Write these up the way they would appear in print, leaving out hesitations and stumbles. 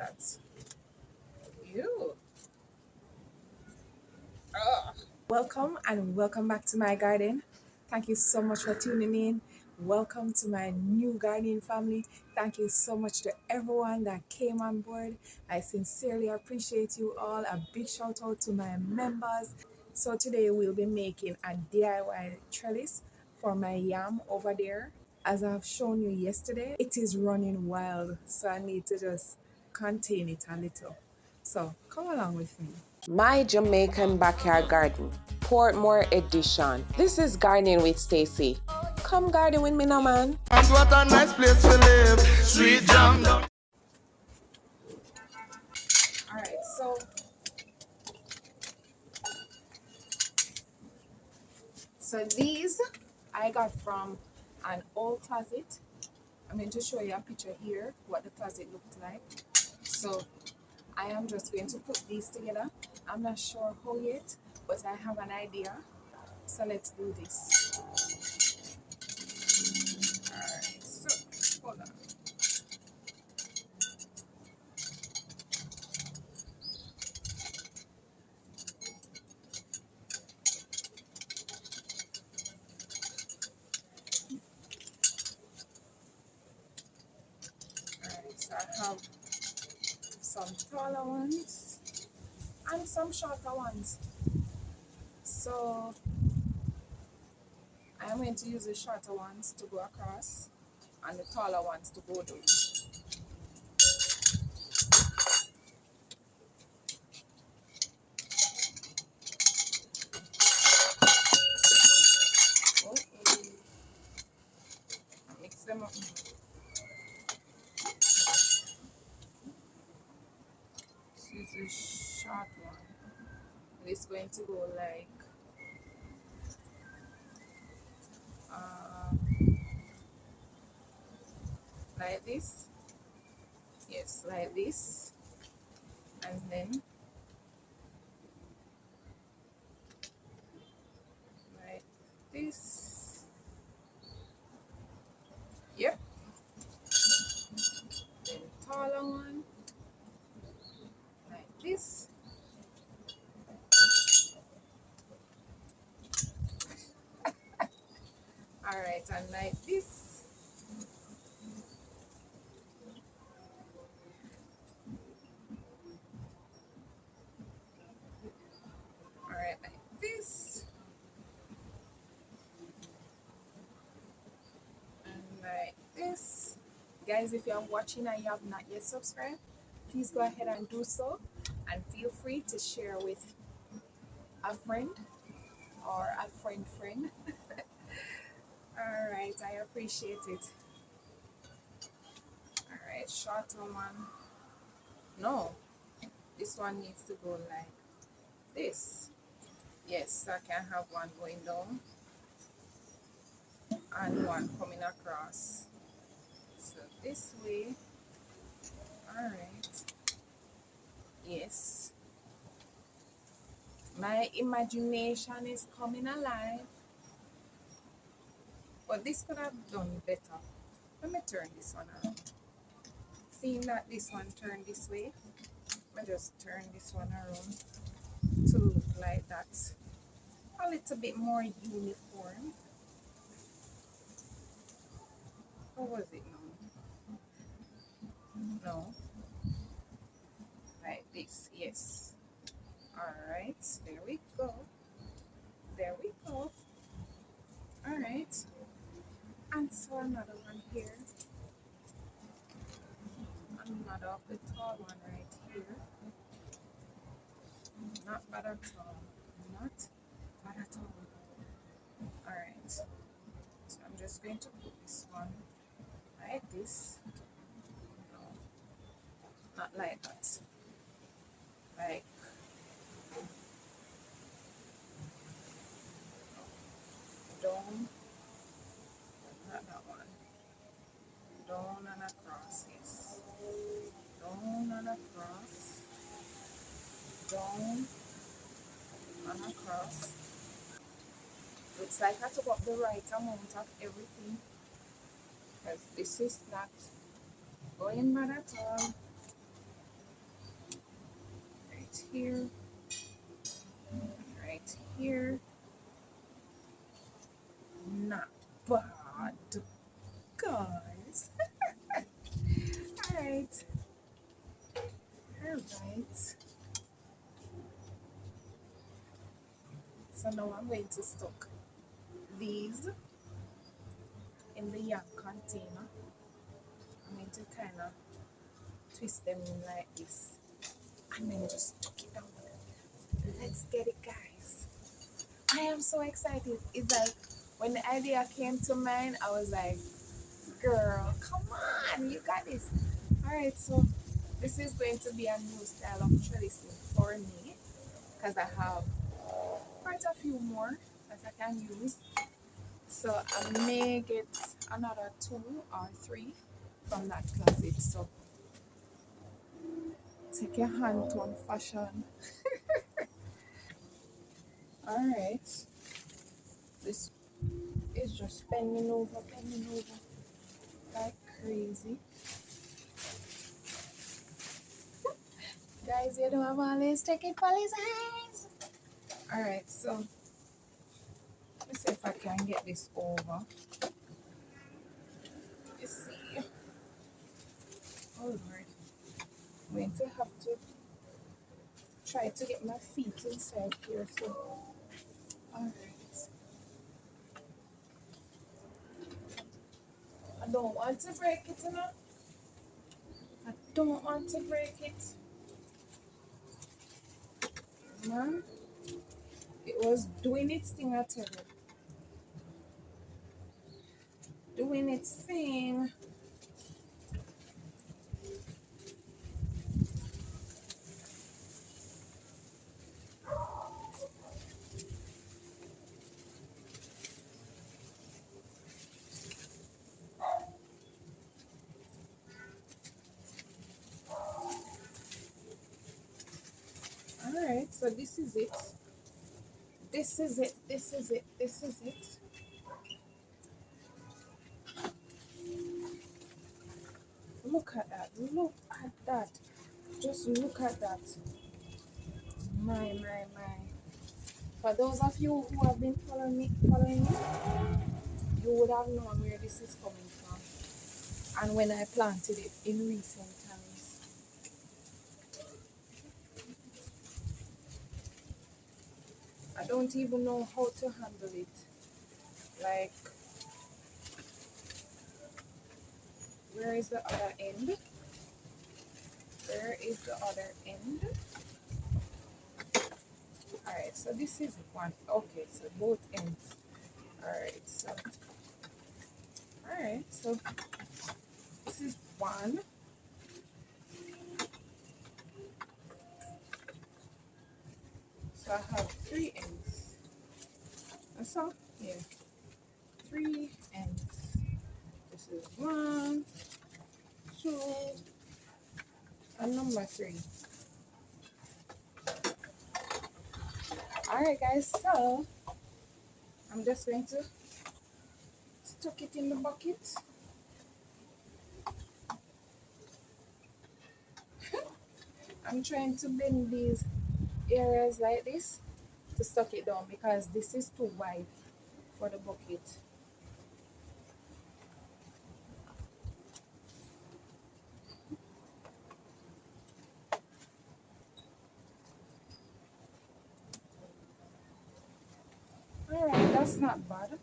that? You. Oh. Welcome and welcome back to my garden. Thank you so much for tuning in. Welcome to my new gardening family. Thank you so much to everyone that came on board. I sincerely appreciate you all. A big shout out to my members. So today we'll be making a DIY trellis for my yam over there. As I've shown you yesterday, it is running wild, so I need to just contain it a little. So come along with me. My Jamaican Backyard Garden, Portmore Edition. This is Gardening with Stacy. Come garden with me now, man. And what a nice place to live. Sweet jam down. Alright, so these I got from an old closet. I'm going to show you a picture here what the closet looked like. So I am just going to put these together. I'm not sure how yet, but I have an idea. So let's do this. Alright, so hold on. Alright, so I have some taller ones and some shorter ones. So I'm going to use the shorter ones to go across and the taller ones to go down. Okay. Mix them up. This is a short one. It's going to go uh, like this. Yes, like this. And then like this. Yep. Then taller one. Like this. Alright, and like this. Alright, like this. And like this. Guys, if you are watching and you have not yet subscribed, please go ahead and do so. And feel free to share with a friend or a friend. Alright, I appreciate it. Alright, shorter one. No, this one needs to go like this. Yes, I can have one going down and one coming across. So this way. Alright. Yes. My imagination is coming alive. But this could have done better. Let me turn this one around. Seeing that this one turned this way, I just turn this one around to look like that. A little bit more uniform. How was it now? No. Like this, yes. Alright, there we go. There we go. Alright. And so another one here. Another of the tall one right here. Not bad at all. Not bad at all. Alright. So I'm just going to put this one like this. No, not like that. Like down, not that one. Down and across, yes. Down and across. Down and across. Looks like I took up the right amount of everything. Because this is not going bad at all. here, right here. Not bad, guys. Alright, alright. So now I'm going to stock these in the yarn container. I'm going to kind of twist them in like this and then just tuck it down. Let's get it, guys. I am so excited. It's like when the idea came to mind, I was like, girl, come on, you got this. Alright, so this is going to be a new style of trellising for me because I have quite a few more that I can use. So I may get another 2 or 3 from that closet. So take your hand on fashion. Alright. This is just bending over like crazy. Guys, you know I'm always taking Polly's eyes. Alright, so let's see if I can get this over. Let's see. Oh Lord. I'm going to have to try to get my feet inside here. So alright. I don't want to break it, you know. I don't want to break it. Man, it was doing its thing, I tell you. Doing its thing. Alright, so this is it. This is it. This is it. This is it. Look at that. Look at that. Just look at that. My. For those of you who have been following me, you would have known where this is coming from. And when I planted it in recent times. I don't even know how to handle it. Like, where is the other end? Where is the other end? Alright, so this is one. Okay, so both ends. Alright, so this is one. So I have 3 ends. That's all? Yeah. 3 ends. This is 1, 2, and number 3. Alright guys, so I'm just going to stuck it in the bucket. I'm trying to bend these areas like this to stuck it down because this is too wide for the bucket. Alright, that's not bad.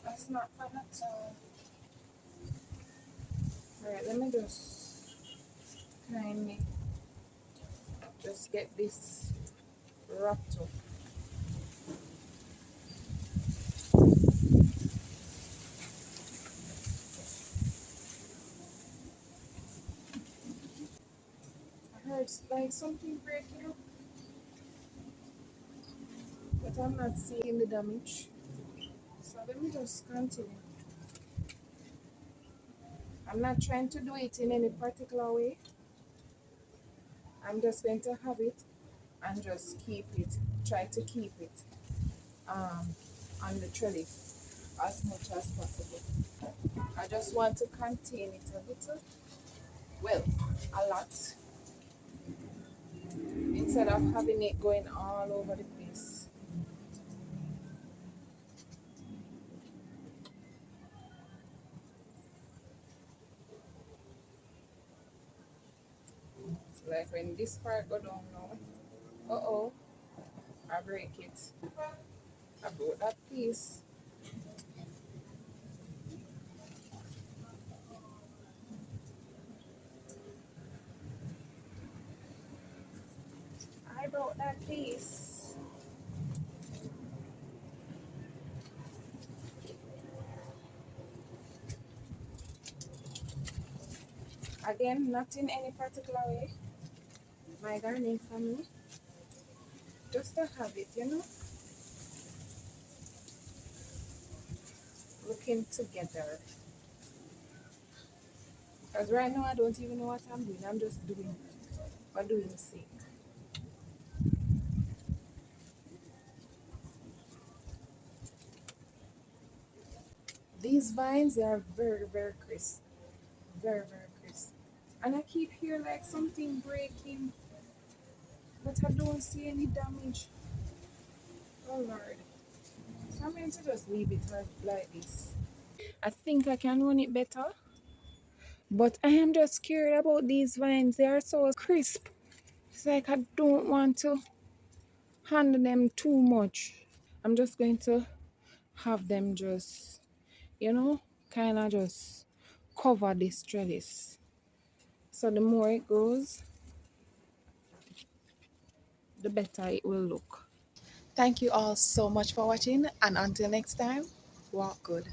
That's not bad at all. Alright, let me just kindly just get this wrapped up. I heard like something breaking up, but I'm not seeing the damage. So let me just continue. I'm not trying to do it in any particular way. I'm just going to have it and just keep it, try to keep it on the trellis as much as possible. I just want to contain it a little, well, a lot. instead of having it going all over the place. Like when this part go down now, uh-oh, I break it. I broke that piece. I broke that piece. Again, not in any particular way. My gardening family, just to have it, looking together. Because right now I don't even know what I'm doing. I'm just doing for doing sake. These vines, they are very, very crisp. Very, very crisp. And I keep hearing like something breaking, but I don't see any damage. Oh Lord. So I'm going to just leave it like this. I think I can run it better, but I am just scared about these vines. They are so crisp. It's like I don't want to handle them too much. I'm just going to have them just, kind of just cover this trellis. So the more it goes, the better it will look. Thank you all so much for watching, and until next time, walk good.